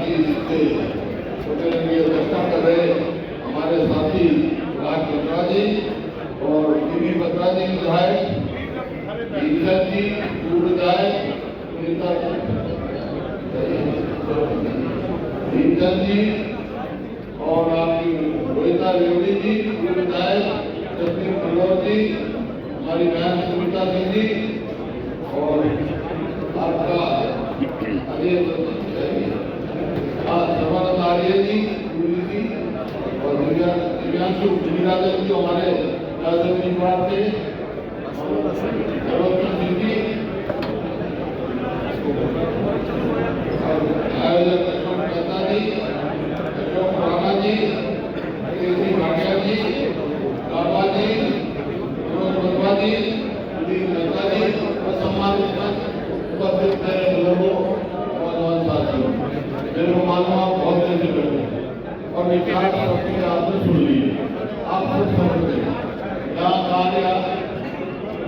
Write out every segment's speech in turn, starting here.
की इससे की अध्यक्षता कर रहे हमारे साथी राज बत्रा जी और टीवी बत्रा जी विधायक, ईश्वर जी पूर्व विधायक, ईश्वर जी और आपकी रोहिता रेवड़ी जी पूर्व विधायक, जसवीर मनोहर जी, हमारी बहन सुमिता सिंह जी और आपका अजय सर्वानंद आर्य जी जी और दिव्यांशु गिरिराजन जी हमारे राजनीतिवाद के सिंह जी, आयोजक अशोक मेहता जी, अशोक राणा जी, केसी भाटिया जी, बाबा जी, मनोज वर्मा जी, सुधीर मेहता जी और सम्मानित उपस्थित लोगों नौजवान साथियों, मेरे को मालूम आप बहुत देर से बैठे और विचार सबके आपने सुन लिए, आप सब समझ गए। यहाँ कार्य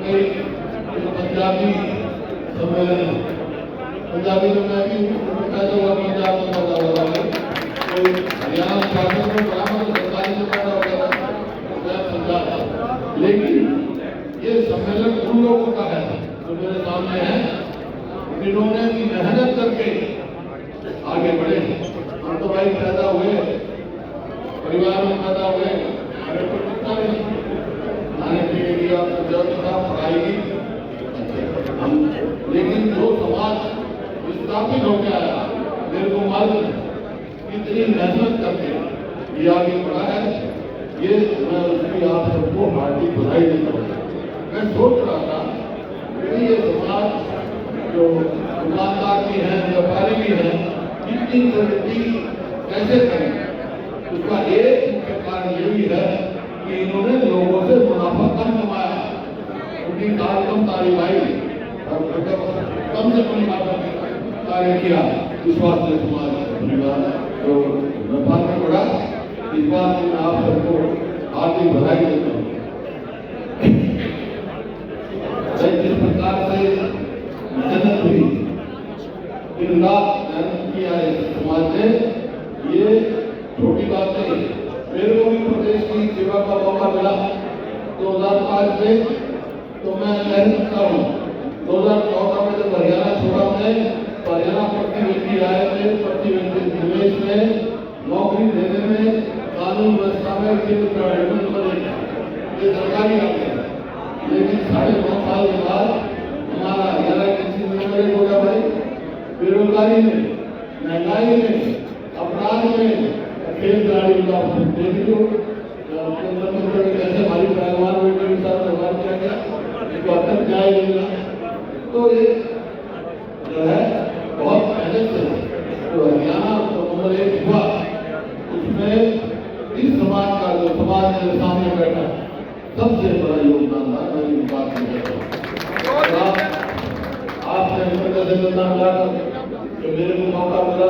कई पंजाबी सम्मेलन, पंजाबी में मैं भी पैदा हुआ पंजाब में पैदा हुआ तो हरियाणा शासन को बराबर सरकारी में पैदा हो गया मैं पंजाब, लेकिन ये सम्मेलन उन लोगों का है जो मेरे सामने है, जिन्होंने भी मेहनत करके आगे बढ़े। हम तो भाई पैदा हुए परिवार में पैदा हुए, हमें तो कितना नहीं खाने पीने की व्यवस्था पढ़ाई की, लेकिन जो समाज स्थापित हो गया है मेरे को मालूम इतनी मेहनत करके ये आगे बढ़ा है, ये मैं उसकी आप सबको हार्दिक बधाई देता हूँ। मैं सोच रहा था कि ये समाज जो दुकानदार भी हैं, व्यापारी भी हैं, इतनी प्रगति कैसे करें, उसका एक मुख्य कारण ये भी है कि इन्होंने लोगों से मुनाफा कम कमाया, उनकी कम तारीफ आई और कम से कम कार्य किया, इस बात से समाज परिवार तो व्यापार में बढ़ा। इस बात में आप सबको हार्दिक बधाई देता हूँ। जिस प्रकार से मेहनत हुई, दिन रात मेहनत किया है समाज ने, ये छोटी बात नहीं। मेरे को भी प्रदेश की सेवा का मौका मिला 2005 में, तो मैं कह सकता हूँ 2014 में जब हरियाणा छोड़ा मैं, तो हरियाणा प्रति व्यक्ति आए थे, प्रति व्यक्ति निवेश में, नौकरी देने में, कानून व्यवस्था में ये सरकारी आते हैं। लेकिन 9.5 साल के बाद हमारा हरियाणा किसी में हो गया भाई, बेरोजगारी में, महंगाई में, अपराध में, खेल खिलाड़ी का देख लो कैसे हमारी पहलवान के साथ व्यवहार किया गया, इसको अब तक न्याय मिला। तो ये जो है बहुत पहले से जो हरियाणा नंबर 1 हुआ, उसमें इस समाज का जो समाज मेरे सामने बैठा सबसे बड़ा योगदान था। मैं बात नहीं करता, आपने मिला जो मेरे को मौका मिला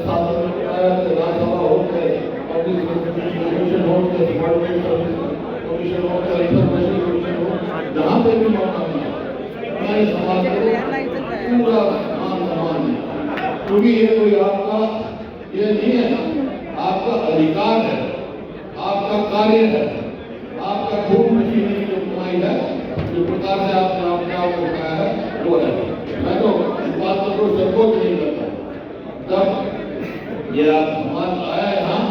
शासन में बनाया, राज्यसभा हो गए, कमीशन हो गए, कमीशन हो गए, इंफॉर्मेशन कमीशन हो, जहाँ पे भी मौका मिला हमारे समाज को पूरा मान सम्मान है, क्योंकि ये कोई आपका ये नहीं है, आपका अधिकार है, आपका कार्य है, आपका खूब मशीनी की जो कमाई है, जो प्रकार से आपने अपने आप को कहा है वो है। मैं तो इस बात को संकोच नहीं करता। जब ये आप समाज आया है, हाँ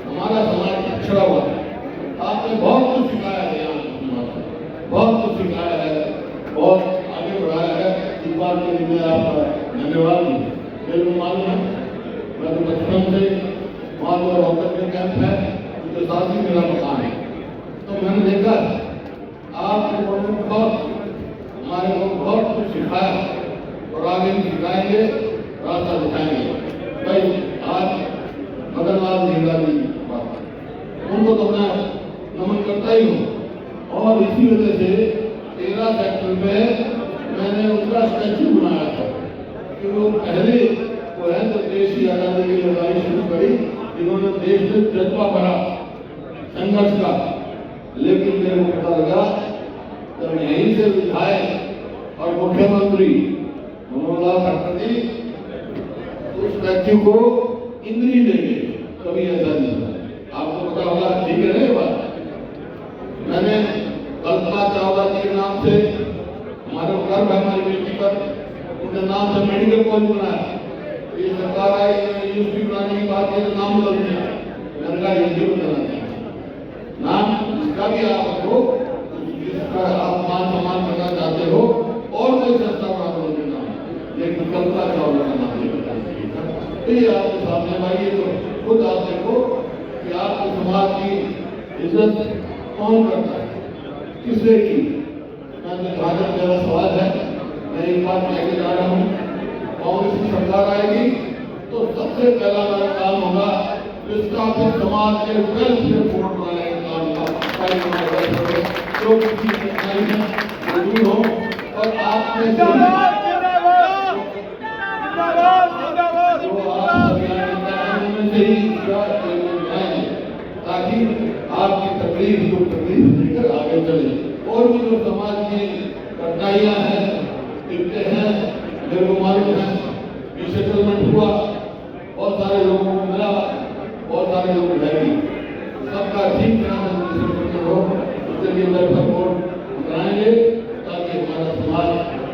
हमारा समाज पिछड़ा हुआ है, आपने बहुत कुछ सिखाया है, यहाँ बहुत कुछ सिखाया है, बहुत आगे बढ़ाया है, इस बात के लिए मैं आपका धन्यवाद हूँ। मेरे को मालूम है, मैं तो बचपन से मालूम होकर के कैंप है, उसके साथ ही मेरा मकान है, तो मैंने देखा आपने बहुत हमारे को बहुत कुछ सिखाया और आगे भी सिखाएंगे, रास्ता दिखाएंगे। भाई आज मदनलाल ढींगरा जी उनको तो मैं नमन करता ही हूँ, और इसी वजह से 13 सेक्टर में मैंने उनका स्टैच्यू बनाया था कि वो पहले वो है तो देश की आजादी की लड़ाई शुरू करी, इन्होंने देश में जज्बा भरा संघर्ष का। लेकिन मेरे को पता लगा जब यहीं से विधायक और मुख्यमंत्री मनोहर लाल खट्टर जी उस स्टैच्यू को इंद्री देंगे, कभी ऐसा नहीं होगा। आपको पता होगा, ठीक है ना ये बात। मैंने कल्पना चावला जी के नाम से, हमारे गर्व है हमारी बेटी पर, उनके नाम से मेडिकल कॉलेज बनाया। ये सरकार आई, यूनिवर्सिटी बनाने की बात है तो नाम बदल दिया। मैंने कहा ये बनाना चाहिए नाम, इसका भी आप रखो, जिसका आप मान सम्मान करना चाहते हो, और कोई संस्था बना दो उनके नाम, लेकिन कल्पना चावला का नाम नहीं बताना। तो ये आपके सामने भाई, ये तो खुद आप देखो कि आपके समाज की इज्जत कौन करता है, किसने की। मैं भाजपा मेरा सवाल है, मैं एक बात कहने जा रहा हूँ, कांग्रेस की सरकार आएगी तो सबसे पहला मेरा काम होगा विस्थापित समाज के वेलफेयर बोर्ड बनाने का काम, जो किसी कठिनाई है दूर हो, और आपने ताकि आपकी तकलीफ को तकलीफ लेकर आगे चले। और भी जो समाज की कठिनाइयां हैं, दिक्कतें हैं, मेरे को मालूम है, सेटलमेंट हुआ, बहुत सारे लोगों को मिला, बहुत सारे लोग रहेंगे, सबका ठीक तरह से सेटलमेंट हो, उसके लिए वेलफेयर बोर्ड बनाएंगे, ताकि हमारा समाज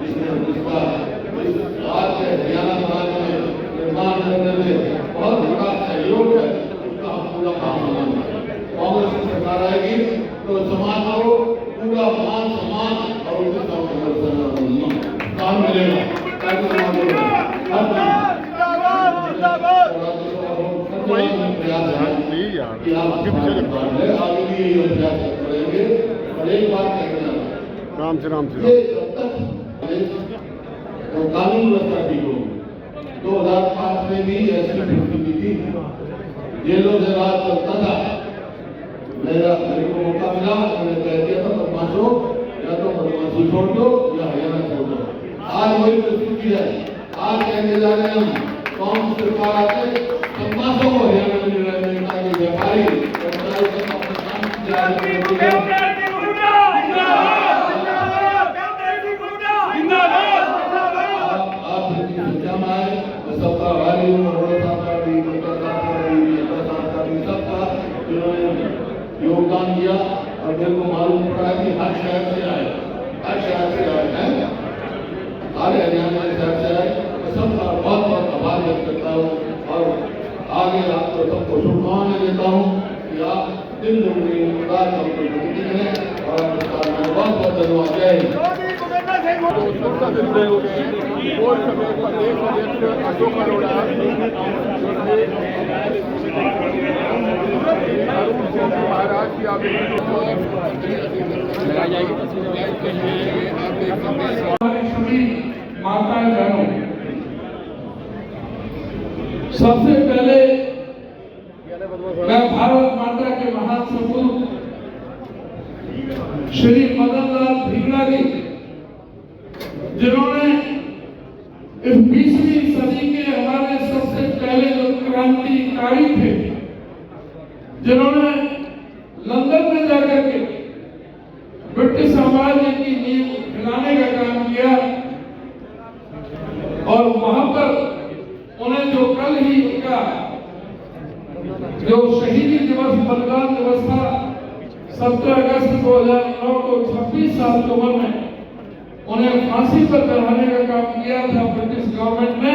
इसमें इसका आज के हरियाणा समाज में निर्माण करने में बहुत बड़ा सहयोग है, उसका हम पूरा काम मानेंगे। कांग्रेस की सरकार आएगी तो समाज को पूरा मान सम्मान और उनके काम मिलेगा, ताकि समाज आगे भी यही प्रयास करेंगे। और एक बात कहना, राम से ये जब तक कानून व्यवस्था ठीक होगी। 2005 में भी ऐसी स्थिति थी, जेलों से राज चलता था। मेरे को मौका मिला, मैंने कह दिया था बदमाशों, या तो बदमाशी छोड़ दो या हरियाणा छोड़ दो। आज वही परिस्थिति है। आज कहने जा रहे हैं हम, कौन सरकार आते बदमाशों को हरियाणा में रहने ताकि व्यापारी सबका वाली योगदान दिया, और मेरे को मालूम पड़ा है कि हर शहर से आए, हर शहर से आए हैं, सारे हरियाणा के शहर से आए, तो सबका बहुत बहुत आभार व्यक्त करता हूँ। और आगे आपको सबको शुभकामनाएं देता हूँ कि आप दिन दुगनी रात सबको प्रगति करें, और आपका बहुत बहुत धन्यवाद। जय हिंद। अशोक अरोड़ा महाराज की आप सभी माताएं बहनों, सबसे पहले मैं भारत माता के महान सपूत श्री मदन लाल धिंगड़ा जी, जिन्होंने इस 20वीं सदी के हमारे सबसे पहले जो क्रांतिकारी थे, जिन्होंने लंदन में जाकर के ब्रिटिश साम्राज्य की नींव हिलाने का काम किया, और वहां पर उन्हें जो कल ही उनका जो शहीदी दिवस बलिदान दिवस था 17 अगस्त 2009 को 26 साल की उम्र में उन्हें फांसी पर चढ़ाने का काम किया था ब्रिटिश गवर्नमेंट ने।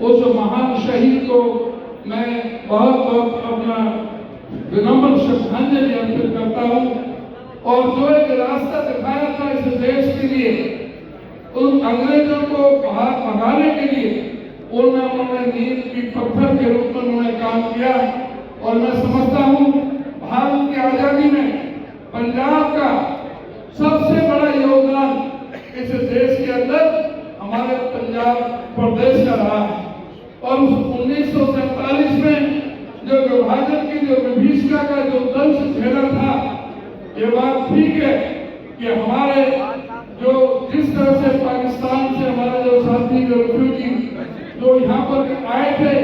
उस महान शहीद को मैं बहुत बहुत अपना विनम्र श्रद्धांजलि अर्पित करता हूँ। और जो एक रास्ता दिखाया था इस देश के लिए, उन अंग्रेजों को बाहर भगाने के लिए उन्होंने नींव की पत्थर के रूप में उन्होंने काम किया। और मैं समझता हूँ भारत की आजादी में पंजाब का सबसे बड़ा योगदान इस देश के अंदर हमारे पंजाब प्रदेश का रहा है। और उस 1947 में जो विभाजन की जो विभीषिका का जो दंश झेला था, ये बात ठीक है कि हमारे जो जिस तरह से पाकिस्तान से हमारे जो साथी जो रिफ्यूजी जो यहाँ पर आए थे,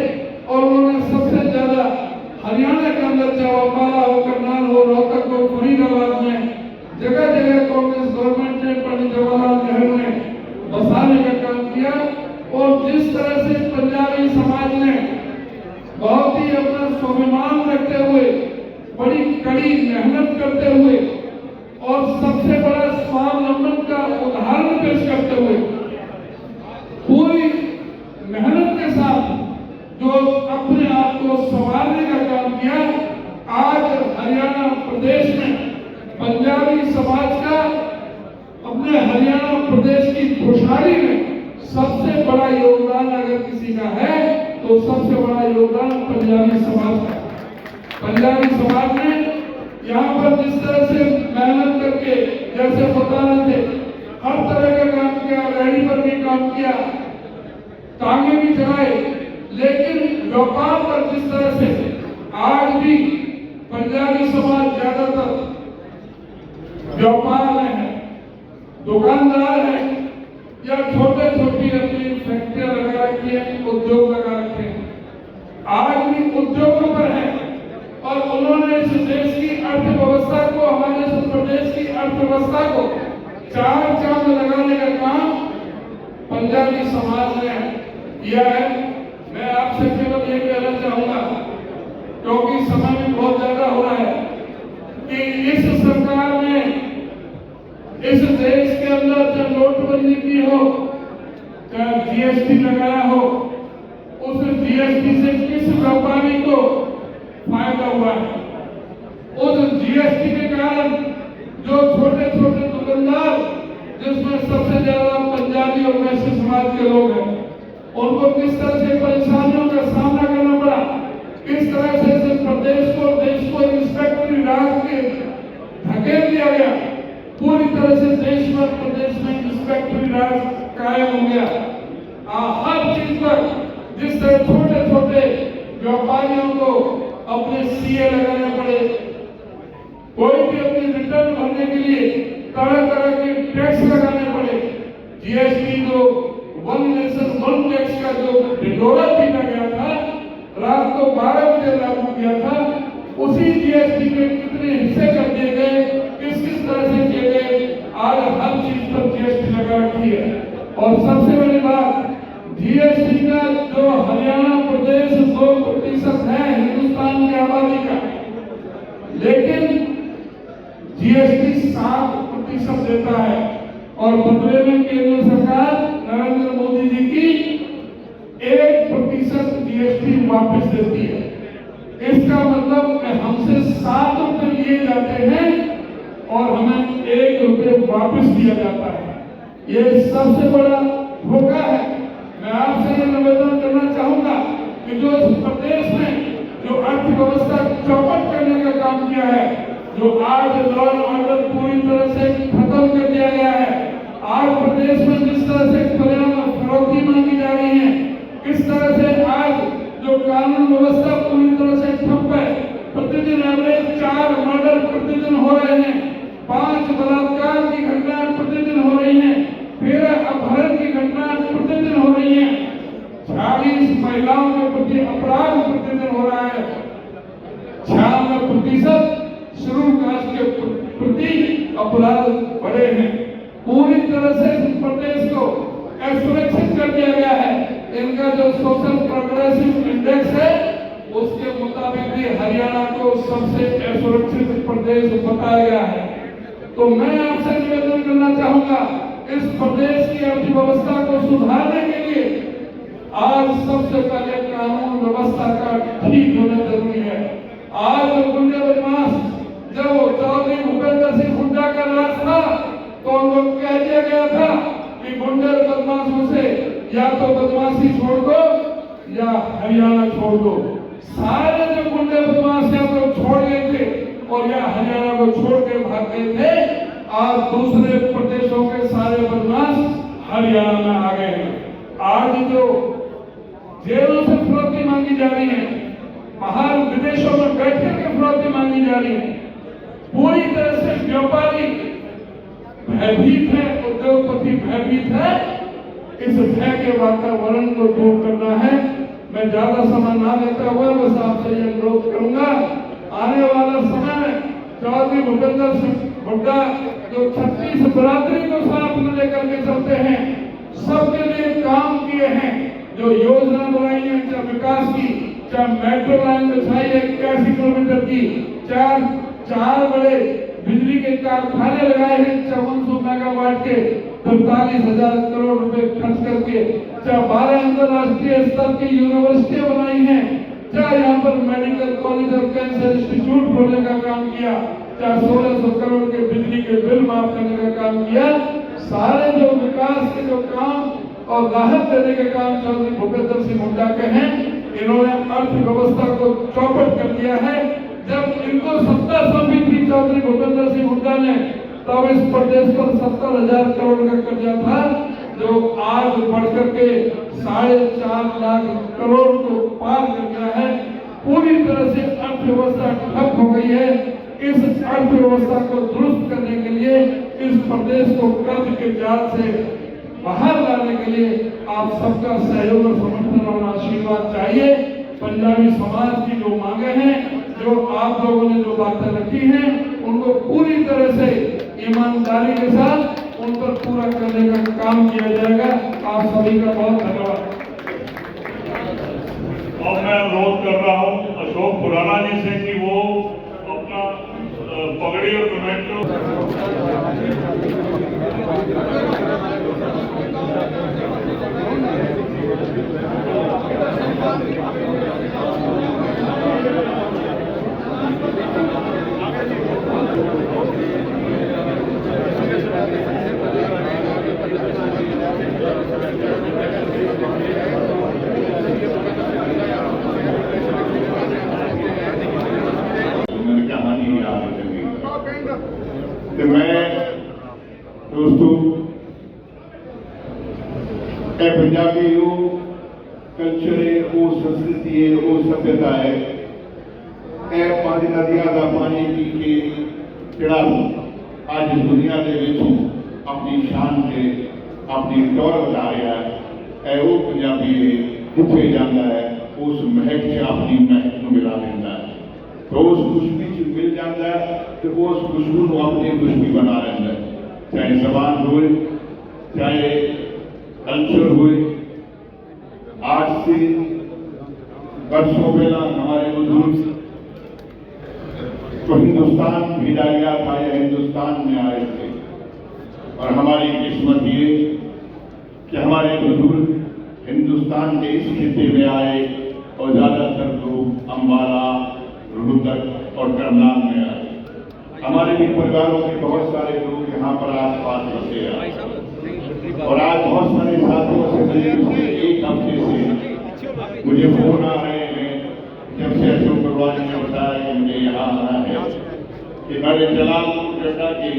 और उन्होंने सबसे ज्यादा हरियाणा के अंदर चाहे अम्बाला हो, करनाल हो, रोहतक हो, फरीदाबाद में जगह जगह कांग्रेस गवर्नमेंट ने पंडित जवाहरलाल नेहरू ने बसाने का काम किया। और जिस तरह से पंजाबी समाज ने बहुत कड़ी मेहनत करते हुए और सबसे बड़ा स्वावलंबन का उदाहरण पेश करते हुए पूरी मेहनत के साथ जो अपने आप को संवारने का काम किया, आज हरियाणा प्रदेश में पंजाबी समाज का अपने हरियाणा प्रदेश की खुशहाली में सबसे बड़ा योगदान अगर किसी का है तो सबसे बड़ा योगदान पंजाबी समाज का। पंजाबी समाज ने यहाँ पर जिस तरह से मेहनत करके, जैसे बता रहे थे, हर तरह का काम किया, रेहड़ी पर भी काम किया, टांगे भी चलाए, लेकिन व्यापार पर जिस तरह से आज भी पंजाबी समाज ज्यादातर व्यापार में है, दुकानदार है या छोटे छोटी अपनी फैक्ट्रियां लगा रखी है, उद्योग लगा रखे हैं, आज भी उद्योगों पर है और उन्होंने इस देश की अर्थव्यवस्था को, हमारे इस प्रदेश की अर्थव्यवस्था को चार चांद लगाने का काम पंजाबी समाज ने किया है। मैं आपसे केवल ये कहना चाहूंगा, क्योंकि समय भी बहुत ज्यादा हो रहा है, कि इस सरकार ने इस देश के अंदर चाहे नोटबंदी की हो, चाहे जीएसटी लगाया हो, उस जीएसटी से किस व्यापारी को फायदा हुआ है? उस जीएसटी के कारण जो छोटे छोटे दुकानदार, जिसमें सबसे ज्यादा पंजाबी और वैश्य समाज के लोग हैं, उनको किस तरह से परेशानियों का सामना करना पड़ा, किस तरह से इस प्रदेश को, देश को इंस्पेक्टरी राज के धकेल दिया गया, पूरी तरह से देश में, प्रदेश में इंस्पेक्टरी राज कायम हो गया। हर चीज पर जिस तरह छोटे छोटे व्यापारियों को अपने सीए लगाने पड़े, कोई भी अपनी रिटर्न भरने के लिए तरह तरह के टैक्स लगाने पड़े, जीएसटी जो वन नेशन वन टैक्स का जो ढिंढोरा पीटा गया था, रात को 12 बजे लागू किया था, उसी जीएसटी के कितने हिस्से कर दिए गए, किस किस तरह से किए गए, आज हर चीज पर जीएसटी लगा रखी है। और सबसे बड़ी बात, जीएसटी का जो हरियाणा प्रदेश 2% है हिंदुस्तान की आबादी का, लेकिन जीएसटी 7% देता है और बदले में केंद्र सरकार नरेंद्र मोदी जी की 1% जीएसटी वापस देती है। इसका मतलब हमसे 7 रुपए लिए जाते हैं और हमें 1 रुपये वापस दिया जाता है। ये सबसे बड़ा धोखा है। मैं आपसे ये निवेदन करना चाहूंगा कि जो इस प्रदेश में जो अर्थव्यवस्था चौपट करने का काम किया है, जो आज लॉ एंड ऑर्डर पूरी तरह से खत्म कर दिया गया है, आज प्रदेश में जिस तरह से फिरौती मांगी जा रही है, किस तरह से आज जो कानून व्यवस्था पूरी तरह से ठप है, प्रतिदिन एवरेज 4 मर्डर प्रतिदिन हो रहे हैं, 5 बलात्कार की घटनाएं प्रतिदिन हो रही हैं, 13 अपहरण की घटनाएं प्रतिदिन हो रही हैं, 40 महिलाओं के प्रति अपराध प्रतिदिन हो रहा है, 96% शेड्यूल कास्ट के प्रति अपराध बढ़े हैं। पूरी तरह से इस प्रदेश को असुरक्षित कर दिया गया है। इनका जो सोशल प्रोग्रेसिव इंडेक्स है, उसके मुताबिक भी हरियाणा को सबसे असुरक्षित प्रदेश बताया गया है। तो मैं आपसे निवेदन करना चाहूंगा, इस प्रदेश की अर्थव्यवस्था को सुधारने के लिए आज सबसे पहले कानून व्यवस्था का ठीक होना जरूरी है। आज जो गुंडे बदमाश, जब चौधरी भूपेंद्र सिंह हुड्डा का राज था, तो उनको कह दिया गया था कि गुंडे बदमाशों से या तो बदमाशी छोड़ दो या हरियाणा छोड़ दो। सारे जो गुंडे बदमाश या तो छोड़ गए थे और या हरियाणा को छोड़ के भाग गए थे। आज दूसरे प्रदेशों के सारे बदमाश हरियाणा में आ गए हैं। आज जो जेलों से फिरौती मांगी जा रही है, बाहर विदेशों में बैठे के फिरौती मांगी जा रही है, पूरी तरह से व्यापारी भयभीत है, उद्योगपति भयभीत है। इस भय के वातावरण को दूर करना है। मैं ज्यादा समय ना लेता हुआ बस आपसे ये अनुरोध करूंगा, आने वाला समय में चौधरी भूपेंद्र सिंह हुड्डा जो 36 बरादरी को साथ में लेकर के चलते हैं, सबके लिए काम किए हैं, जो योजना बनाई है, चाहे विकास की, चाहे मेट्रो लाइन बिछाई है 81 किलोमीटर की, चाहे 4 बड़े बिजली के कारखाने लगाए हैं 5400 मेगावाट के 43,000 करोड़ रुपए खर्च करके, चाहे 12 अंतरराष्ट्रीय स्तर की यूनिवर्सिटियां बनाई हैं, चाहे यहाँ पर मेडिकल कॉलेज और कैंसर इंस्टीट्यूट खोलने का काम किया, चाहे 1600 करोड़ के बिजली के बिल माफ करने का काम किया। सारे जो विकास के जो काम और राहत देने के काम चौधरी भूपेंद्र सिंह हुड्डा के हैं, इन्होंने अर्थव्यवस्था को चौपट कर दिया है। जब इनको सत्ता सौंपी थी चौधरी भूपेंद्र सिंह हुड्डा ने, तब इस प्रदेश पर 70,000 करोड़ का कर्जा था, जो आज बढ़कर के 4.5 लाख करोड़ को पार कर गया है। पूरी तरह से अर्थव्यवस्था ठप हो गई है। इस अर्थव्यवस्था को दुरुस्त करने के लिए, इस प्रदेश को कर्ज के जाल से बाहर लाने के लिए आप सबका सहयोग और समर्थन और आशीर्वाद चाहिए। पंजाबी समाज की जो मांगे हैं, जो आप लोगों ने जो बातें रखी हैं, उनको पूरी तरह से ईमानदारी के साथ उन पर पूरा करने का काम किया जाएगा। आप सभी का बहुत धन्यवाद। अब मैं अनुरोध कर रहा हूँ अशोक खुराना जी से कि वो अपना पगड़ी और कमेंटो दोस्तों पंजाबी वो कल्चर है, वो संस्कृति है, वो सभ्यता है। पांच नदियां का पानी पी के जड़ा आज दुनिया के अपनी शान से अपनी दौर बता रहा है। वो पंजाबी जिथे जाता है उस महक से अपनी महक को मिला देता है, तो उस खुशबू से मिल जाता है, तो उस खुशबू को अपनी खुशबू बना लेता है। चाहे जबान हो, चाहे कल्चर हुए। आज से वर्षों पहला हमारे बुजुर्ग तो हिंदुस्तान भेजा गया था या हिंदुस्तान में आए थे, और हमारी किस्मत ये कि हमारे बुजुर्ग हिंदुस्तान के इस खिते में आए और ज्यादातर लोग अम्बाला, रोहतक और करनाल में आए। हमारे भी परिवारों के बहुत सारे लोग यहाँ पर आसपास बसे हैं, और आज बहुत सारे साथियों से मुझे एक हफ्ते से मुझे फोन आ रहे हैं, जब से अशोक अग्रवाल ने बताया कि मुझे यहाँ आना है, कि मेरे जलालपुर जटा के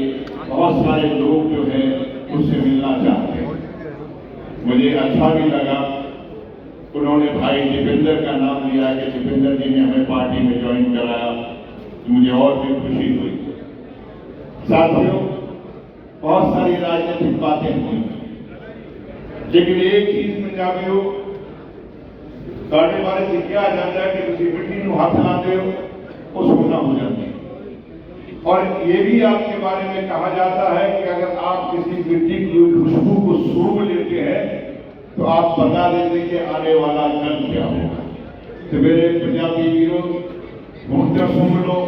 बहुत सारे लोग जो हैं उससे मिलना चाहते हैं। मुझे अच्छा भी लगा, उन्होंने भाई दीपेंद्र का नाम लिया कि दीपेंद्र जी ने हमें पार्टी में ज्वाइन कराया, तो मुझे और भी खुशी हुई। साथियों, बहुत सारी राजनीतिक बातें हुई, लेकिन एक चीज पंजाबियों साढ़े बारे से क्या जाता है कि किसी मिट्टी को हाथ लाते हो वो सोना हो जाती है। और ये भी आपके बारे में कहा जाता है कि अगर आप किसी मिट्टी की खुशबू को सूंघ लेते हैं तो आप बता देते कि आने वाला कल क्या होगा। तो मेरे पंजाबी वीरों, घूमते सुन लो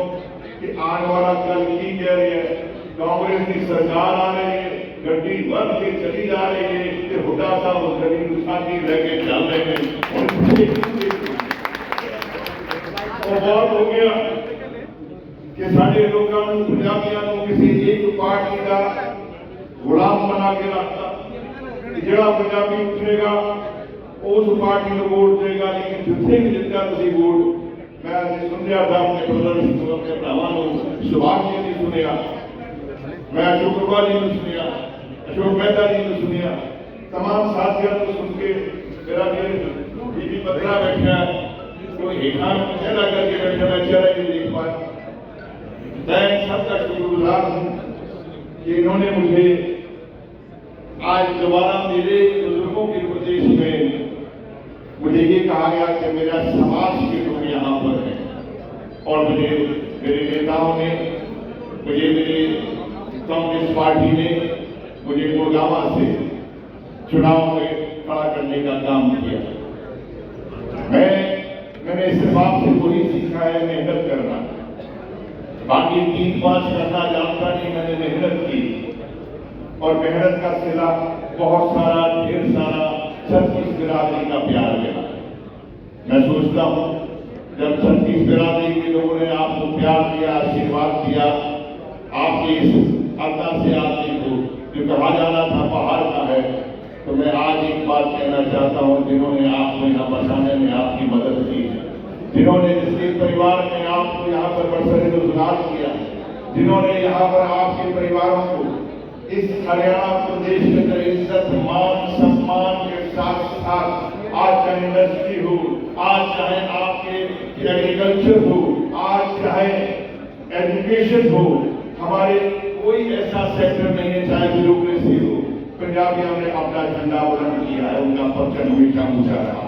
कि आने वाला कल की कह रही है। कांग्रेस की सरकार आ रही है, गड्डी बढ़ के चली जा रही है, हुड्डा साहब उस गड्डी को छाती लेके चल रहे हैं। और बहुत हो गया कि साढ़े लोगों ने पंजाबियों को किसी एक पार्टी का गुलाम बना के रखता, जड़ा पंजाबी उठेगा उस पार्टी को वोट देगा, लेकिन जिथे भी जितना तुम वोट मैं सुनिया था अपने प्रदर्शन अपने भरावान सुभाष जी ने सुनिया, मैं अशोक अग्रवाल जी ने सुनिया, अशोक मेहता जी ने सुनिया, तमाम साथियों को सुन के मेरा बीबी बत्रा बैठा तो एक चेहरा करके बैठा, मैं चेहरा नहीं देख पाया। मैं सबका शुक्रगुजार हूँ कि इन्होंने मुझे आज दोबारा मेरे बुजुर्गों के प्रदेश में मुझे ये कहा गया कि मेरा समाज के लोग यहाँ पर हैं, और मुझे मेरे नेताओं ने, मुझे मेरे कांग्रेस पार्टी ने मुझे गुड़गावा से चुनाव में खड़ा करने का काम किया। मैंने सिर्फ आपसे वही सीखा है, मेहनत करना। बाकी 3-5 करना जानता नहीं, मैंने मेहनत की और मेहनत का सिला बहुत सारा, ढेर सारा 36 बिरादरी का प्यार मिला। मैं सोचता हूँ जब 36 बिरादरी के लोगों ने आपको प्यार दिया, आशीर्वाद दिया, आपकी इस अल्लाह से आदमी को जो कहा जाना था पहाड़ का है, तो मैं आज एक बात कहना चाहता हूँ, जिन्होंने आपको यहाँ बसाने में आपकी मदद की है, जिन्होंने जिसके परिवार ने आपको यहाँ पर बरसरे रोजगार किया, जिन्होंने यहाँ पर आपके परिवारों को इस हरियाणा प्रदेश के अंदर इज्जत मान सम्मान के साथ साथ आज चाहे इंडस्ट्री हो, आज चाहे आपके एग्रीकल्चर हो, आज चाहे एजुकेशन हो, हमारे कोई ऐसा सेक्टर नहीं है चाहे ब्यूरोक्रेसी हो, पंजाबियों ने अपना झंडा बुलंद किया है, उनका परचम मीठा ऊंचा रहा।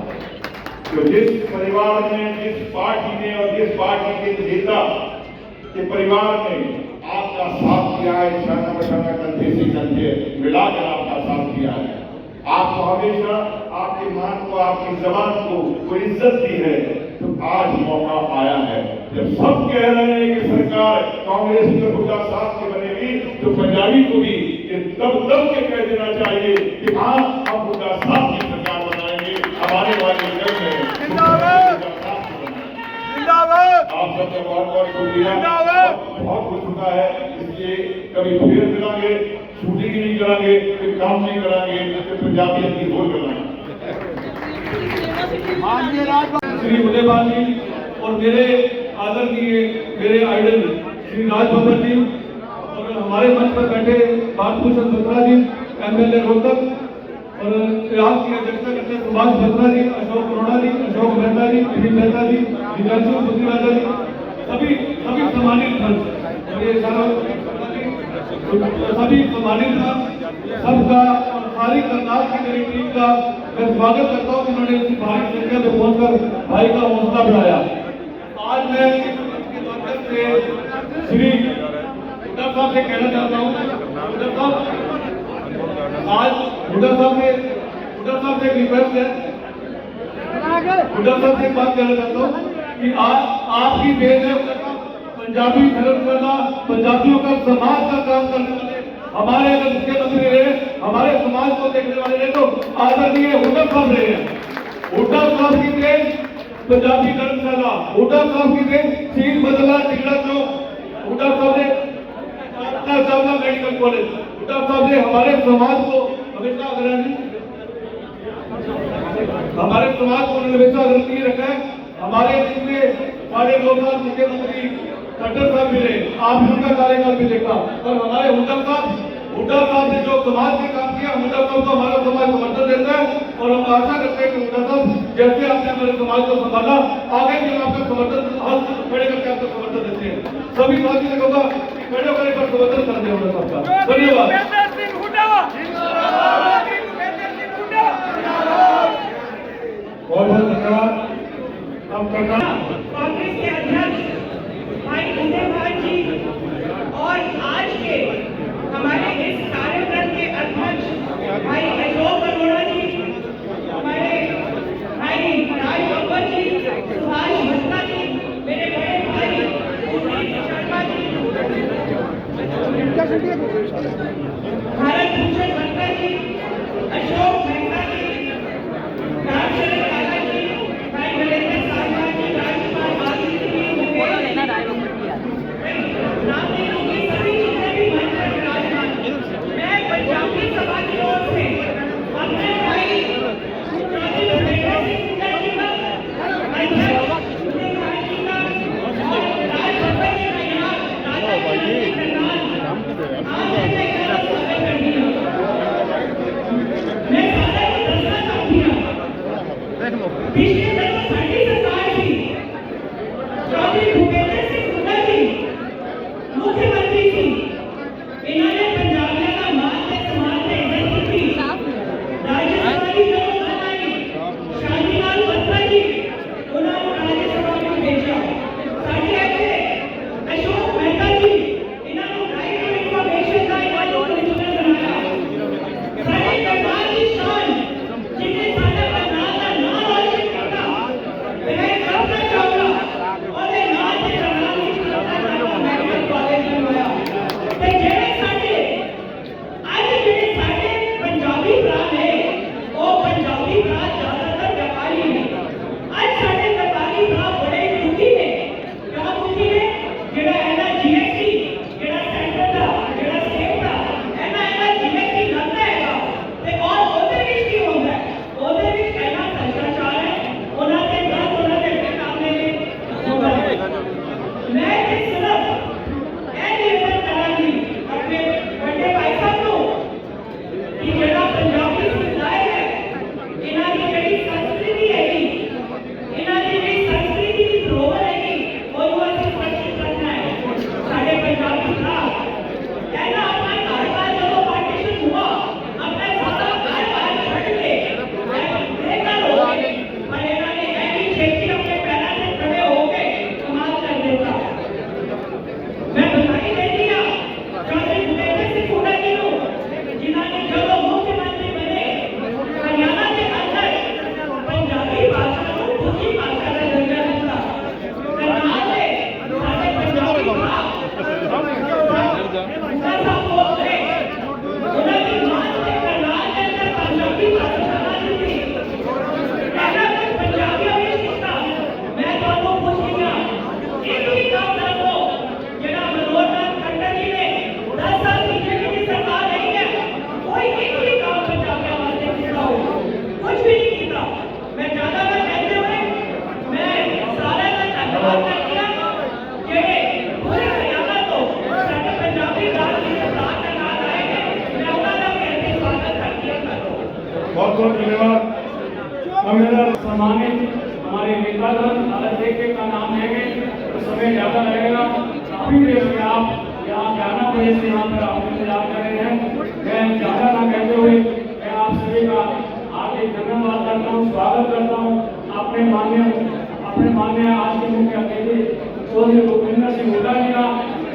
तो जिस परिवार ने, जिस पार्टी ने और जिस पार्टी के नेता के परिवार ने आपका साथ किया है, शाना बशाना कंधे से कंधे मिलाकर आपका साथ किया है, आपको हमेशा आपके मान को, आपकी जबान को कोई इज्जत दी है, तो आज मौका आया है जब सब कह रहे हैं कि सरकार कांग्रेस के हुड्डा साथ के बनेगी, तो पंजाबी को भी दब के कह देना चाहिए कि हाँ, हम हुड्डा साथ की सरकार बनाएंगे, हमारे वाले जग में आप सबका बहुत बहुत शुक्रिया, बहुत कुछ होता है, इसलिए कभी फिर मिलांगे, शूटिंग नहीं करांगे, फिर काम नहीं करांगे, फिर पंजाबियत की भूल करांगे। श्री उदयपाल जी और मेरे आदरणीय, मेरे आइडल श्री राज बब्बर जी और हमारे मंच पर बैठे भानुभूषण बत्रा जी, एमएलए रोहतक, और आपकी अध्यक्षता करते सुभाष बत्रा जी, अशोक अरोड़ा जी, अशोक मेहता जी, विधि मेहता जी, दिव्यांशु बुद्धिराजा जी, सभी सम्मानित मंच, ये सारा सभी सम्मानित सबका और सारी करनाल की मेरी टीम का मैं स्वागत करता हूँ, जिन्होंने इस भारी संख्या में पहुंचकर भाई का हौसला बढ़ाया। आज मैं इसके माध्यम से श्री हुड्डा साहब से कहना चाहता हूँ, हुड्डा साहब, आज हुड्डा साहब से एक रिक्वेस्ट है, हुड्डा साहब से एक बात कहना चाहता हूँ कि आज आपकी देन है पंजाबी फिल्म करना, पंजाबियों का समाज का काम करने वाले हमारे अगर मुख्यमंत्री रहे, हमारे समाज को देखने वाले रहे, तो आदरणीय हुड्डा साहब रहे हैं। हुड्डा साहब की देन पंजाबी धर्मशाला, हुड्डा साहब की देन सीट बदला टिकड़ा चौक, हुड्डा साहब ने चावला मेडिकल कॉलेज, हुड्डा साहब ने हमारे समाज को हमेशा हमारे समाज को हमेशा अग्रणी रखा है। हमारे देश में 2.5 साल मुख्यमंत्री खट्टर साहब भी रहे, आपने उनका कार्यकाल भी देखा, और हमारे हुड्डा साहब ने जो समाज के काम किया, हुड्डा साहब को हमारा समाज समर्थन देता है, और हम आशा करते हैं कि हुड्डा साहब जैसे आपने हमारे समाज को संभाला, आगे भी हम आपका समर्थन हाथ खड़े करके आपका समर्थन देते हैं। सभी साथी से कहूँगा खड़े होकर पर समर्थन कर दिया हुड्डा साहब का। धन्यवाद। बहुत बहुत धन्यवाद। अब कांग्रेस के अध्यक्ष भाई उदयपाल जी और आज के हमारे इस कार्यक्रम के अध्यक्ष भाई अशोक अरोड़ा जी, हमारे भाई राज बब्बर जी, सुभाष बत्रा जी, मेरे बड़े भाई सुनील शर्मा जी, भारत भूषण बत्रा जी, अशोक मेहता जी, रामचरण काला जी, भाई नरेंद्र साहब जी, राजकुमार बागी जी, नाम नहीं लूंगी, सभी जितने भी मंच पर विराजमान, मैं पंजाबी सभा की ओर से अपने भाई चौधरी भूपेंद्र सिंह हुड्डा जी का, अध्यक्ष उदयपाल जी का और राज बब्बर जी का यहाँ राजा जी के करनाल आज मैं यहाँ स्वागत करती हूँ। मैं सारा को दसना चाहती हूँ, पिछले दिनों साडी सरकार थी, चौधरी भूपेंद्र सिंह हुड्डा जी मुख्यमंत्री थी, इन्होंने पंजाबियों का मान से सम्मान से इज्जत की, राज्यसभा की जो बनाई शांतिलाल बत्रा जी, उन्होंने राज्यसभा में भेजा, साढ़े ऐसे अशोक मेहता जी, इन्होंने राइट टू इंफॉर्मेशन का इन्होंने कमिश्नर बनाया, साढ़े करनाल की शान जिन्हें साढ़े करनाल का नाम रोशन किया, वह कल्पना चावला और नाम ज़्यादा अलग एक का नाम लेंगे तो समय ज़्यादा लगेगा। काफ़ी देर से आप यहाँ 11 बजे से यहाँ पर आप इंतजार कर रहे हैं। मैं ज़्यादा ना कहते हुए मैं आप सभी का हार्दिक धन्यवाद करता हूँ, स्वागत करता हूँ। अपने माननीय आज के मुख्य अतिथि चौधरी भूपेंद्र सिंह हुड्डा जी का,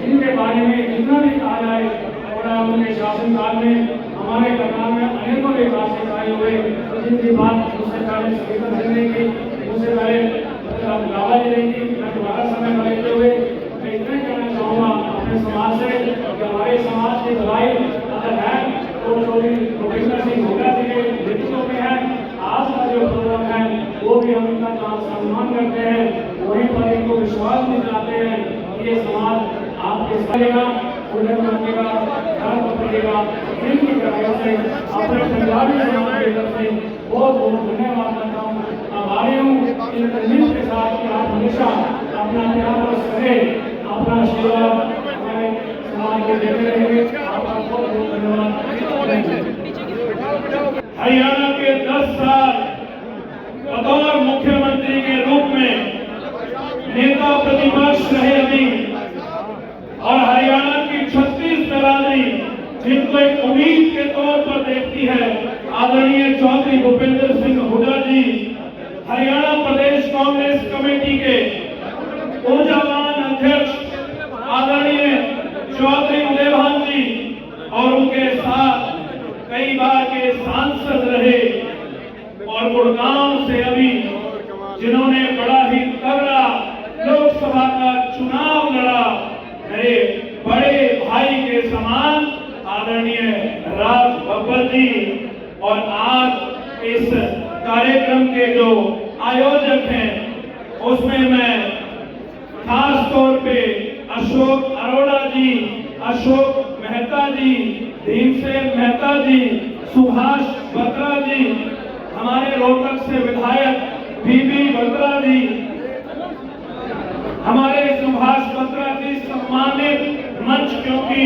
जिनके बारे में जितना भी कहा जाए और उनके शासनकाल में हमारे करनाल में अनेकों विकास के कार्य हुए, जिनकी बात मुझसे पहले सविता सिंह ने की, मुझसे पहले लाला जी ने की। मैं दोबारा समय न लेते हुए मैं इतना कहना चाहूँगा अपने समाज से कि हमारे समाज की भलाई अगर है तो चौधरी भूपेंद्र सिंह हुड्डा जी के नेतृत्व में है। आज का जो प्रोग्राम है वो भी हम इनका सम्मान करते हैं, वहीं पर इनको विश्वास भी दिलाते हैं कि ये समाज आपके सहेगा, उन्नत करेगा, ध्यान रखेगा। जिनकी तरफ से अपने पंजाबी समाज की तरफ से बहुत बहुत धन्यवाद करता हूँ। आभारी हूँ इन तकलीफ के साथ कि आप हमेशा अपना प्यार और स्नेह, अपना आशीर्वाद हमारे समाज को देते रहेंगे। आपका बहुत बहुत धन्यवाद। हरियाणा के 10 साल बतौर मुख्यमंत्री के रूप में नेता प्रतिपक्ष रहे अभी, और हरियाणा की 36 बिरादरी जिनको एक उम्मीद के तौर पर देखती है, आदरणीय चौधरी भूपेंद्र सिंह हुड्डा जी हरियाणा प्रदेश कांग्रेस कमेटी के ऊर्जावान अध्यक्ष आदरणीय चौधरी उदयभान जी और उनके साथ कई बार के सांसद रहे, और गुड़गांव से अभी जिन्होंने बड़ा ही तगड़ा लोकसभा का चुनाव लड़ा, मेरे बड़े भाई के समान आदरणीय राज बब्बर जी, और आज इस कार्यक्रम के जो आयोजक हैं उसमें मैं खास तौर पे अशोक अरोड़ा जी, अशोक मेहता जी, भीमसेन मेहता जी, सुभाष बत्रा जी, हमारे रोहतक से विधायक बीबी बत्रा जी, हमारे सुभाष बत्रा जी सम्मानित मंच, क्योंकि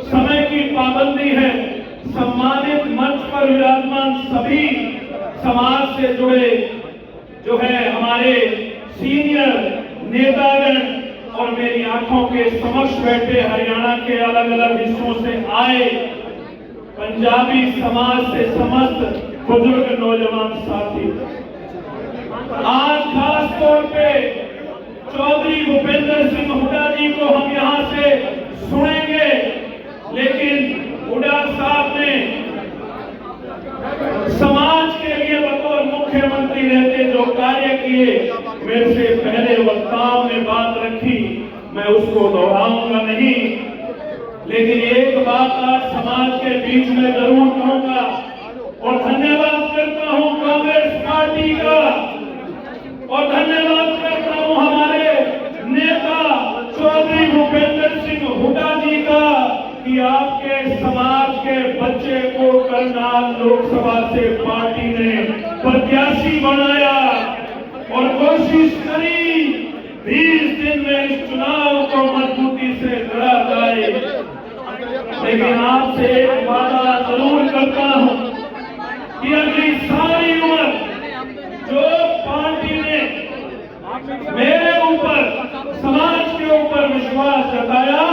समय की पाबंदी है, सम्मानित मंच पर विराजमान सभी समाज से जुड़े जो है हमारे सीनियर नेतागण और मेरी आंखों के समक्ष बैठे हरियाणा के अलग अलग हिस्सों से आए पंजाबी समाज से समस्त बुजुर्ग नौजवान साथी, आज खास तौर पे चौधरी भूपेंद्र सिंह हुड्डा जी को हम यहां से सुनेंगे, लेकिन हुड्डा साहब ने समाज के लिए बतौर मुख्यमंत्री रहते जो कार्य किए, मेरे से पहले वक्ताओं ने बात रखी, मैं उसको दोहराऊंगा नहीं, लेकिन एक बात आज समाज के बीच में जरूर कहूंगा और धन्यवाद करता हूं कांग्रेस पार्टी का, और धन्यवाद करता हूं हमारे नेता चौधरी भूपेंद्र सिंह हुड्डा जी का कि आपके समाज के बच्चे को करनाल लोकसभा से पार्टी ने प्रत्याशी बनाया और कोशिश करी 20 दिन में इस चुनाव को मजबूती से लड़ा जाए। लेकिन आपसे एक वादा जरूर करता हूं कि अगली सारी उम्र जो पार्टी ने मेरे ऊपर, समाज के ऊपर विश्वास जताया,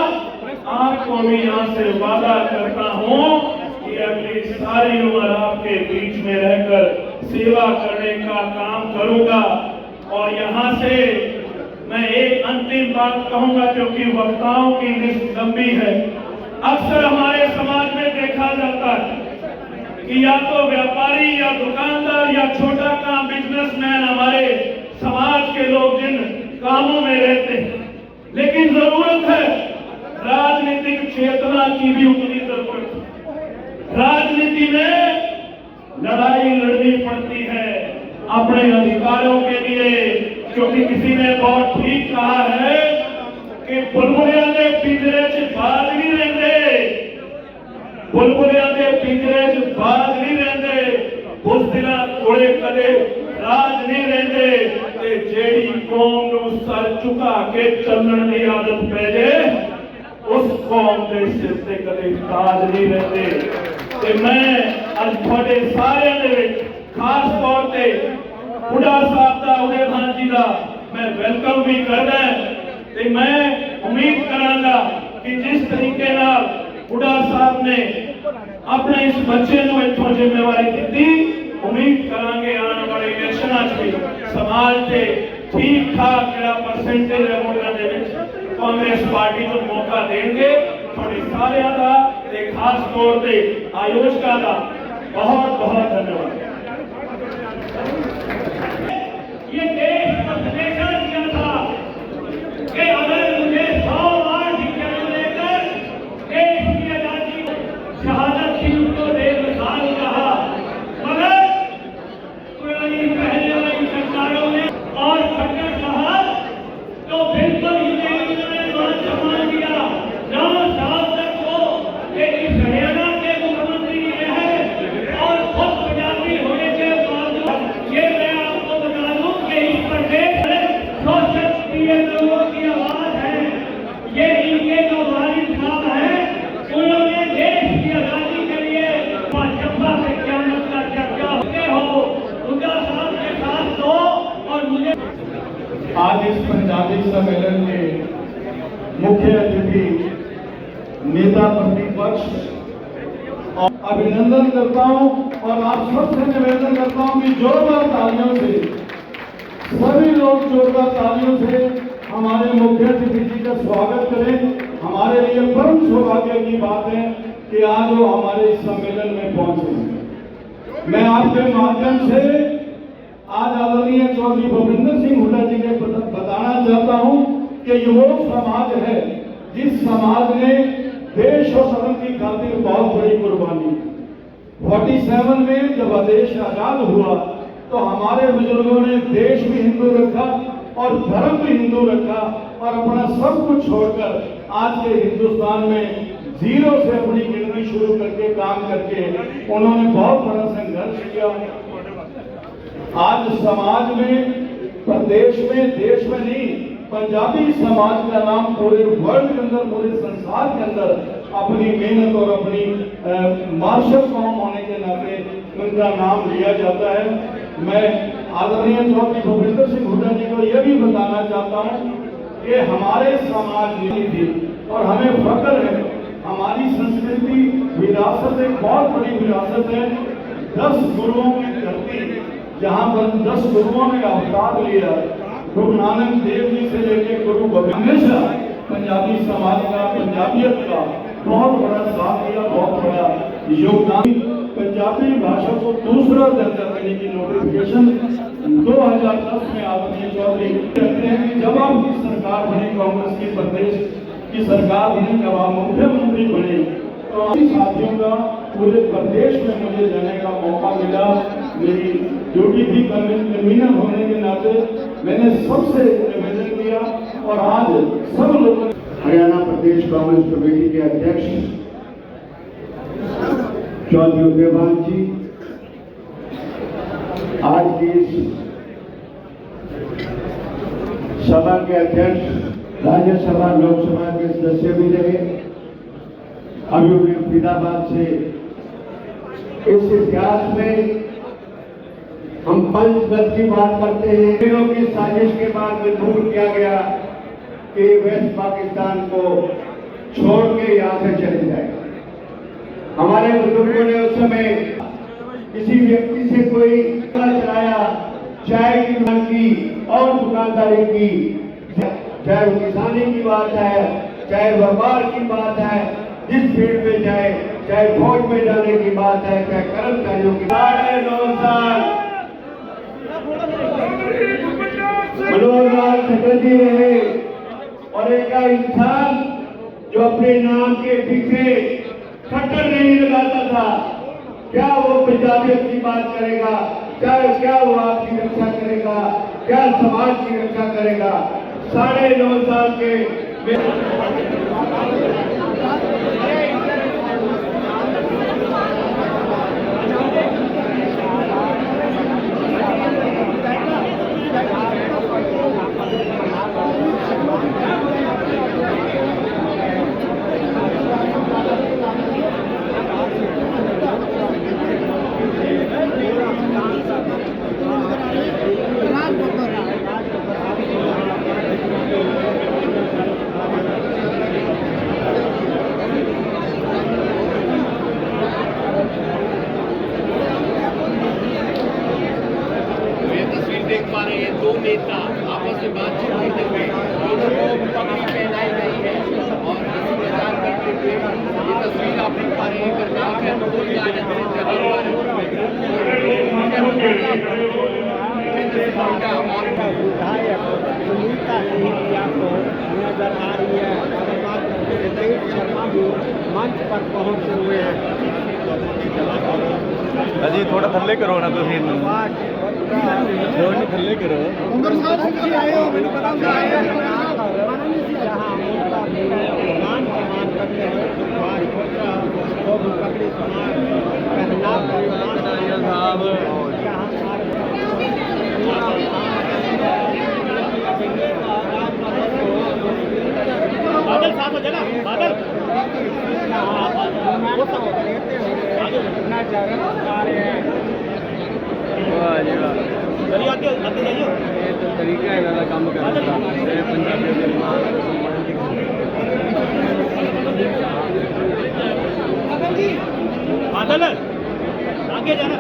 आपको भी यहां से वादा करता हूं कि अगली सारी उम्र आपके बीच में रहकर सेवा करने का काम करूंगा। और यहां से मैं एक अंतिम बात कहूंगा, क्योंकि वक्ताओं की लिस्ट लंबी है। अक्सर हमारे समाज में देखा जाता है कि या तो व्यापारी या दुकानदार या छोटा काम बिजनेसमैन हमारे समाज के लोग जिन कामों में रहते हैं, लेकिन जरूरत है राजनीतिक चेतना की भी उतनी जरूरत है। राजनीति में लड़ाई लड़नी पड़ती है अपने अधिकारों के लिए, क्योंकि किसी ने बहुत ठीक कहा है कि बुलबुलियां ने पिंजरे च बाज नहीं रहते, बुलबुलियां ने पिंजरे च बाज नहीं रहते, बुज़दिलां कोले कदे राज नहीं रहते, ते जेड़ी कौम नूं सर झुका के चलण की आदत पै जाए उस कौम के सिर से कदे ताज नहीं रहते। ते मैं अज थोड़े सारे खास तौर पर हुड्डा साहब का, उदयभान जी का मैं वेलकम भी करदा ते मैं उम्मीद करांगा कि जिस तरीके नाल हुड्डा साहब ने अपने इस बच्चे ਨੂੰ इत्थों जिम्मेवारी दी, उम्मीद करांगे आने वाले इलेक्शनां च भी समाज के ठीक ठाक जिहड़ा परसेंटेज है वोटां दे विच कांग्रेस पार्टी को मौका देंगे। थोड़े सारिਆਂ ਦਾ ते खास तौर पे आयोजकों का बहुत बहुत धन्यवाद। ये देश को हमेशा दिया था कि अगर मुझे 100 बार टिकट लेकर देश की आजादी शहादत की उनको बेमिसाल कहा, मगर पुरानी पहले वाली सरकारों ने और खट्टर कहा तो बिल्कुल ही नहीं, उन्होंने मान सम्मान दिया। 9 साल तक वो इस हरियाणा के मुख्यमंत्री रहे और खुद पंजाबी होने के बावजूद ये मैं आपको बता दूं कि इस प्रदेश में शोषित पीड़ित लोगों की आवाज है। ये इनके जो वालिद साहब हैं, उन्होंने देश की आजादी के लिए चंबा से क्यामत का चर्चा होते हो हुड्डा साहब के साथ दो। और मुझे आज इस पंजाबी सम्मेलन के मुख्य अतिथि नेता प्रतिपक्ष और अभिनंदन करता हूं और आप सबसे निवेदन करता हूं कि जोरदार तालियों से सभी लोग जोरदार तालियों से हमारे मुख्य अतिथि जी का स्वागत करें। हमारे लिए परम सौभाग्य की बात है कि आज वो हमारे इस सम्मेलन में पहुंचे हैं। मैं आपके माध्यम से आज आदरणीय चौधरी भूपेंद्र सिंह हुड्डा जी को बताना चाहता हूं कि ये वो समाज है जिस समाज ने देश और धर्म की खातिर बहुत बड़ी कुर्बानी। 47 में जब देश आजाद हुआ तो हमारे बुजुर्गों ने देश भी हिंदू रखा और धर्म भी हिंदू रखा और अपना सब कुछ छोड़कर आज के हिंदुस्तान में जीरो से अपनी गिनती शुरू करके काम करके उन्होंने बहुत बड़ा संघर्ष किया। आज समाज में, प्रदेश में, देश में नहीं, पंजाबी समाज का नाम पूरे वर्ल्ड के अंदर, पूरे संसार के अंदर अपनी मेहनत और अपनी मार्शल कौम होने के नाते उनका नाम लिया जाता है। मैं आदरणीय चौधरी भूपेंद्र सिंह हुड्डा जी को यह भी बताना चाहता हूं कि हमारे समाज में थी और हमें फख्र है, हमारी संस्कृति विरासत एक बहुत बड़ी विरासत है। 10 गुरुओं की धरती, जहां पर 10 गुरुओं ने अवतार लिया, गुरु नानक देव जी से लेकर गुरु गोविंद, हमेशा पंजाबी समाज का, पंजाबियत का बहुत बड़ा साथ दिया, बहुत बड़ा योगदान। पंजाबी भाषा को दूसरा दर्जा देने की नोटिफिकेशन 2010 में आदरणीय चौधरी कहते हैं कि जब आपकी सरकार बनी, कांग्रेस की प्रदेश की सरकार बनी, जब आप मुख्यमंत्री बने तो साथियों का पूरे प्रदेश में मुझे जाने का मौका मिला। मेरी ड्यूटी थी कन्वीनर होने के नाते मैंने सबसे निवेदन किया और आज सब लोगों, हरियाणा प्रदेश कांग्रेस कमेटी के अध्यक्ष चौधरी उदयभान जी, आज की इस सभा के अध्यक्ष राज्यसभा लोकसभा के सदस्य भी रहे। अभी उन्हें फरीदाबाद से इस इतिहास में हम पंचदत्त की बात करते हैं। दिनों की साजिश के बाद मजबूर किया गया कि वेस्ट पाकिस्तान को छोड़ के यहाँ से चले जाए। हमारे बुजुर्गों ने उस समय किसी व्यक्ति से कोई चलाया, चाय की दुकान की और दुकानदारी की, चाहे वो किसानी की बात है, चाहे व्यापार की बात है, जिस फील्ड में जाए, चाहे फौज में जाने की बात है, चाहे कर्मचारियों की। 9.5 साल मनोहर लाल चटर्जी रहे और एक इंसान जो अपने नाम के पीछे खट्टर नहीं लगाता था। क्या वो पंजाबियत की बात करेगा, चाहे क्या वो आपकी रक्षा करेगा, क्या समाज की रक्षा करेगा। 9.5 साल के दो नेता आपस में बातचीत करते हुए दोनों को पगड़ी पहनाई गई है और इसी प्रचार करते हुए ये तस्वीर आप देख पा रहे हैं करनाल के अनुकूल राजनीतिक जगह पर और विधायक सुनीता नेहरिया को नजर आ रही है। देव शर्मा भी मंच पर पहुंचे हुए हैं। अजी थोड़ा थल्ले करो ना तुम थोड़ी थल्ले करो मान सम्मान करते हुए पकड़ी समाज बादल साफ हो जाना बादल आते जाइए ये तो तरीका है ज़्यादा काम करने का पंजाबियों के बादल आगे जाना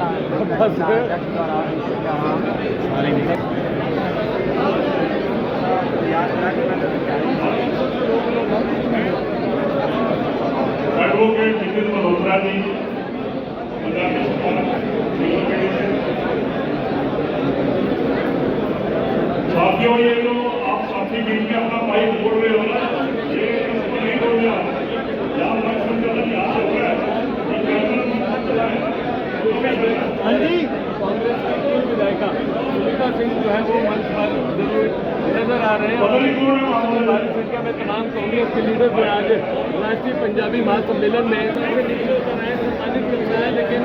एडवोकेट नितिन मल्होत्रा जी साथियों, ये जो आप साथी मिल के अपना माइक बोल रहे हो ना, ये इसको नहीं बोलना। यहाँ मत समझना क्या हो रहा है, ये कैमरा मत चलाएं। हाँ जी, कांग्रेस की पूर्व विधायिका सुनीता सिंह जो है वो मंच पर नजर आ रहे हैं और भारी संख्या में तमाम कांग्रेस के लीडर जो आज राष्ट्रीय पंजाबी महासम्मेलन में सम्मानित करना है, लेकिन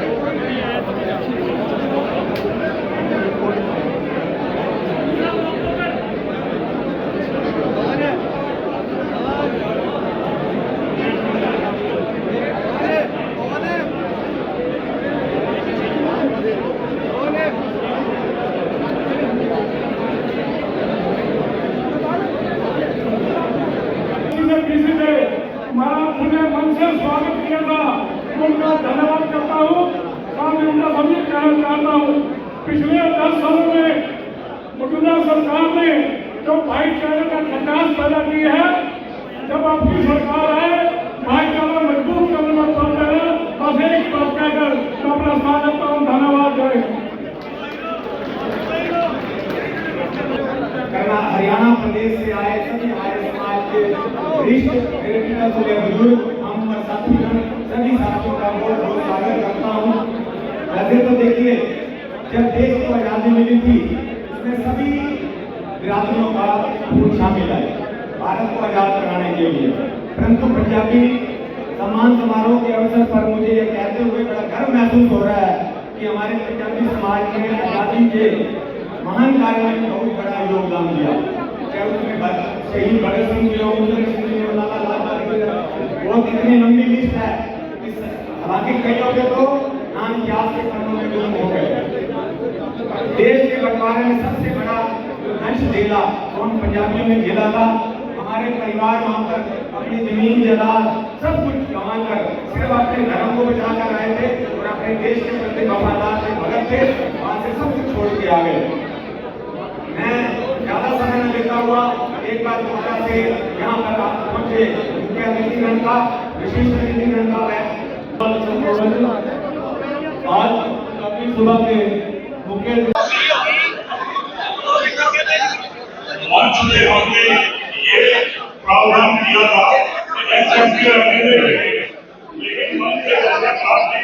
किसी ने उन्हें मन से स्वागत किया था, उनका धन्यवाद करता हूँ। साथ ही उनका सभी कहना चाहता हूँ, पिछले 10 सालों में मौजूदा सरकार ने जो भाईचारे का खटास पैदा की है, जब आपकी सरकार आए भाईचारा मजबूत करने में पड़ता है। बस एक बात कहकर मैं अपना स्वागत करता हूँ। धन्यवाद। हरियाणा प्रदेश से आए सभी आर्य समाज के वरिष्ठ बुजुर्ग हम साथीगण सभी साथियों का बहुत बहुत स्वागत करता हूँ। वैसे तो देखिए, जब देश को आजादी मिली थी उसमें सभी बिरादरों का खून शामिल है भारत को आजाद कराने के लिए, परंतु पंजाबी सम्मान समारोह के अवसर पर मुझे ये कहते हुए बड़ा गर्व महसूस हो रहा है कि हमारे पंजाबी समाज ने आजादी के महान कार्य में बहुत बड़ा योगदान दिया। क्या उसमें शहीद भगत सिंह जी, बहुत इतनी लंबी लिस्ट है, हालांकि कईयों के तो नाम इतिहास के पन्नों में गुम हो गए। देश के बंटवारे में सबसे बड़ा अंश झेला उन पंजाबियों ने झेला था। हमारे परिवार वहां पर अपनी जमीन जायदाद सब कुछ गंवाकर सिर्फ अपने धर्म को बचाकर आए थे और अपने देश के प्रति वफादार थे, भगत थे, वहां से सब कुछ छोड़ के आ गए। मैं ज्यादा समय न लेता हुआ एक बार दोबारा से यहाँ पर पहुंचे मुख्य अतिथिगण का विशिष्ट अतिथिगण का आज अपनी सुबह के मुख्य मंच में हमने ये प्रावधान किया था।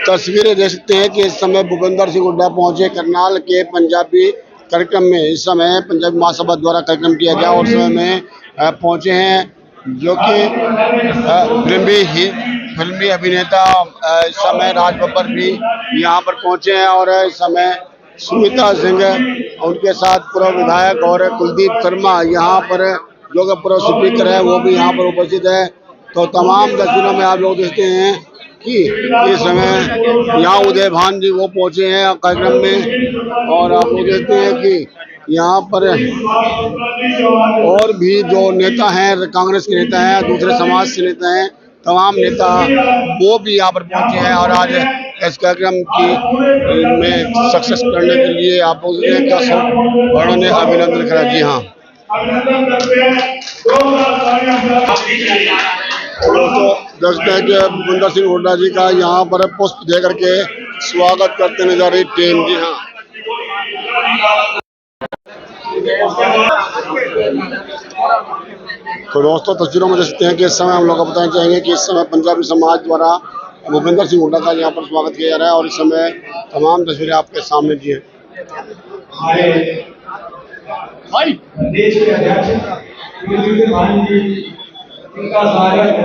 तस्वीरें देख सकते हैं कि इस समय भूपेंद्र सिंह हुड्डा पहुंचे करनाल के पंजाबी कार्यक्रम में। इस समय पंजाबी महासभा द्वारा कार्यक्रम किया गया और समय में पहुंचे हैं जो कि फिल्मी अभिनेता इस समय राज बब्बर भी यहाँ पर पहुंचे हैं और इस समय सुनीता सिंह उनके साथ पूर्व विधायक और कुलदीप शर्मा यहाँ पर जो कि पूर्व स्पीकर है वो भी यहाँ पर उपस्थित है। तो तमाम तस्वीरों में आप लोग देखते हैं कि इस समय यहाँ उदय भान जी वो पहुंचे हैं कार्यक्रम में और आप लोग देखते हैं कि यहाँ पर और भी जो नेता हैं, कांग्रेस के नेता हैं, दूसरे समाज के नेता हैं, तमाम नेता वो भी यहाँ पर पहुंचे हैं और आज इस कार्यक्रम की में सक्सेस करने के लिए आप लोगों ने क्या सब उन्होंने अभिनंदन करा। जी हाँ दोस्तों, दर्शक है कि भूपेंद्र सिंह हुड्डा जी का यहाँ पर पुष्प दे करके स्वागत करते नजर आ रही टीम। जी हाँ तो दोस्तों, तस्वीरों में देखते हैं कि इस समय हम लोग बताना चाहेंगे कि इस समय पंजाबी समाज द्वारा भूपेंद्र सिंह हुड्डा का यहाँ पर स्वागत किया जा रहा है और इस समय तमाम तस्वीरें आपके सामने दी हैं। हमारे देश के अध्यक्ष जी इनका स्वागत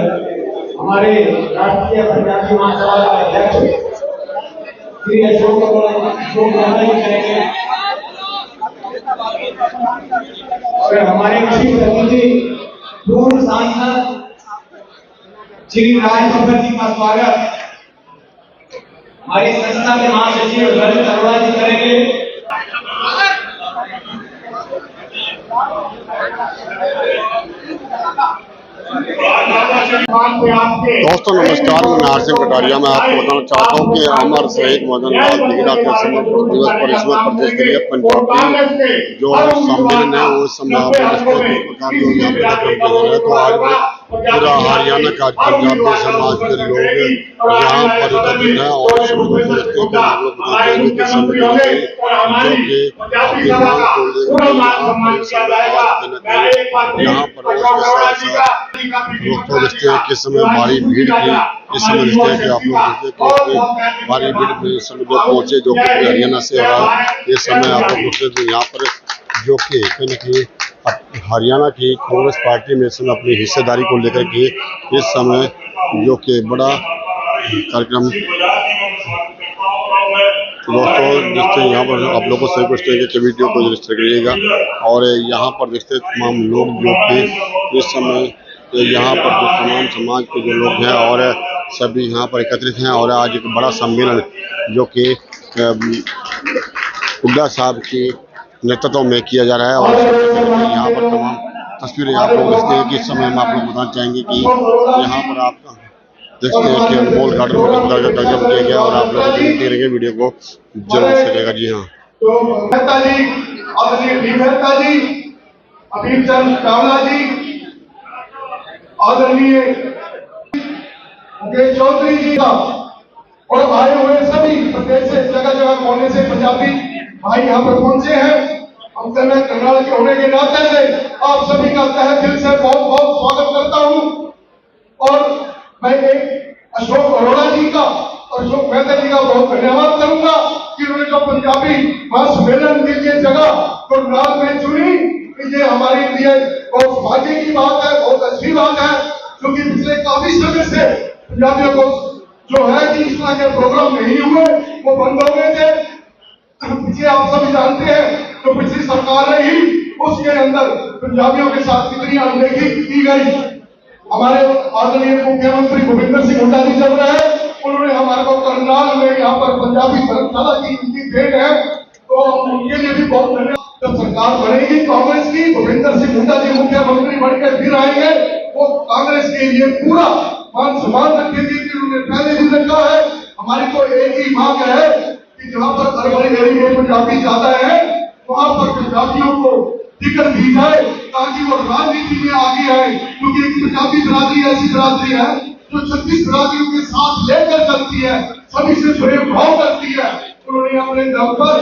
हमारे राष्ट्रीय पंजाबी महासभा के अध्यक्ष श्री अशोक गहलोत जी करेंगे और हमारे विशिष्ट अतिथि पूर्व सांसद श्री राज बब्बर जी का स्वागत हमारी संस्था के महासचिव ललित अरोड़ा जी करेंगे। दोस्तों नमस्कार, मैं नार सिंह कटारिया। मैं आपको बताना चाहता हूँ कि अमर शहीद मदन लाल दीघड़ा के समर्पण दिवस पर इस वक्त प्रदेश के लिए पंजाबी जो सम्मेलन है वो इस समय आप प्रकार जो यहाँ पे कार्यक्रम किया जा रहा है। तो आज पूरा हरियाणा का पंजाबी समाज के लोग यहाँ पर एकत्रित हैं और आप लोग बताएंगे कि संगठन जो कि अपनी मांग को लेकर यहाँ पर दोस्तों देखते हैं कि इस समय भारी भीड़ थी। इस समय देखते हैं कि आप लोग देखते हैं कि भारी भीड़ में इस समय लोग पहुंचे जो कि हरियाणा से और इस समय आप लोग देखते हैं यहाँ पर जो कि कहीं न कहीं हरियाणा की कांग्रेस पार्टी में इस समय अपनी हिस्सेदारी को लेकर के इस समय जो कि बड़ा कार्यक्रम दोस्तों देखते हैं यहाँ पर आप लोगों से रिक्वेस्ट है कि वीडियो को रजिस्टर करिएगा और यहाँ पर देखते हैं तमाम लोग जो कि इस समय यहाँ पर जो तमाम समाज के जो लोग हैं और सभी यहाँ पर एकत्रित हैं और आज एक बड़ा सम्मेलन जो कि हुड्डा साहब के नेतृत्व में किया जा रहा है और यहाँ पर तमाम तस्वीरें आप लोग देखते हैं कि इस समय हम आप लोग बताना चाहेंगे कि यहाँ पर आप देखते हैं कि अनमोल गार्डन में कार्यक्रम किया गया और आप लोग देखेंगे वीडियो को जरूर सकेगा। जी हाँ मेहता जी, आदरणीय मेहता जी, अबीर चंद चावला जी, आदरणीय मुकेश चौधरी जी का और आए हुए सभी प्रदेश से जगह जगह कोने से पंजाबी भाई यहाँ पर पहुंचे हैं। हम करनाल के होने के नाते से आप सभी का तहे दिल से बहुत बहुत स्वागत करता हूँ और मैं एक अशोक अरोड़ा जी का और अशोक मेहता जी का बहुत धन्यवाद करूंगा कि उन्होंने जो पंजाबी महासम्मेलन के लिए जगह करनाल में चुनी। ये हमारे लिए बहुत भाग्य की बात है, बहुत अच्छी बात है, क्योंकि पिछले काफी समय से पंजाबियों को जो है कि इस तरह के प्रोग्राम नहीं हुए, वो बंद हो गए थे। पीछे आप सभी जानते हैं तो पिछली सरकार ने ही उसके अंदर पंजाबियों के साथ कितनी अनदेखी की गई। हमारे आदरणीय मुख्यमंत्री भूपेंद्र सिंह हुड्डा जी चल रहे हैं, उन्होंने हमारे को करनाल में यहाँ पर पंजाबी धर्मशाला की उनकी भेंट है, तो उनके लिए भी बहुत धन्यवाद। जब सरकार बनेगी कांग्रेस की, भूपेंद्र सिंह हुड्डा जी मुख्यमंत्री बनकर फिर आएंगे, वो कांग्रेस के लिए पूरा मान सम्मान रखेंगे कि उन्होंने पहले भी रखा है। हमारी तो एक ही मांग है कि जहाँ पर अरबन एरिया में पंजाबी ज्यादा है वहाँ पर पंजाबियों को टिकट दी जाए ताकि वो राजनीति में आगे आए, क्योंकि एक पंजाबी बिरादरी ऐसी बिरादरी है जो 36 बिरादरियों के साथ लेकर चलती है, सभी से प्रेम भाव करती है। उन्होंने अपने दम पर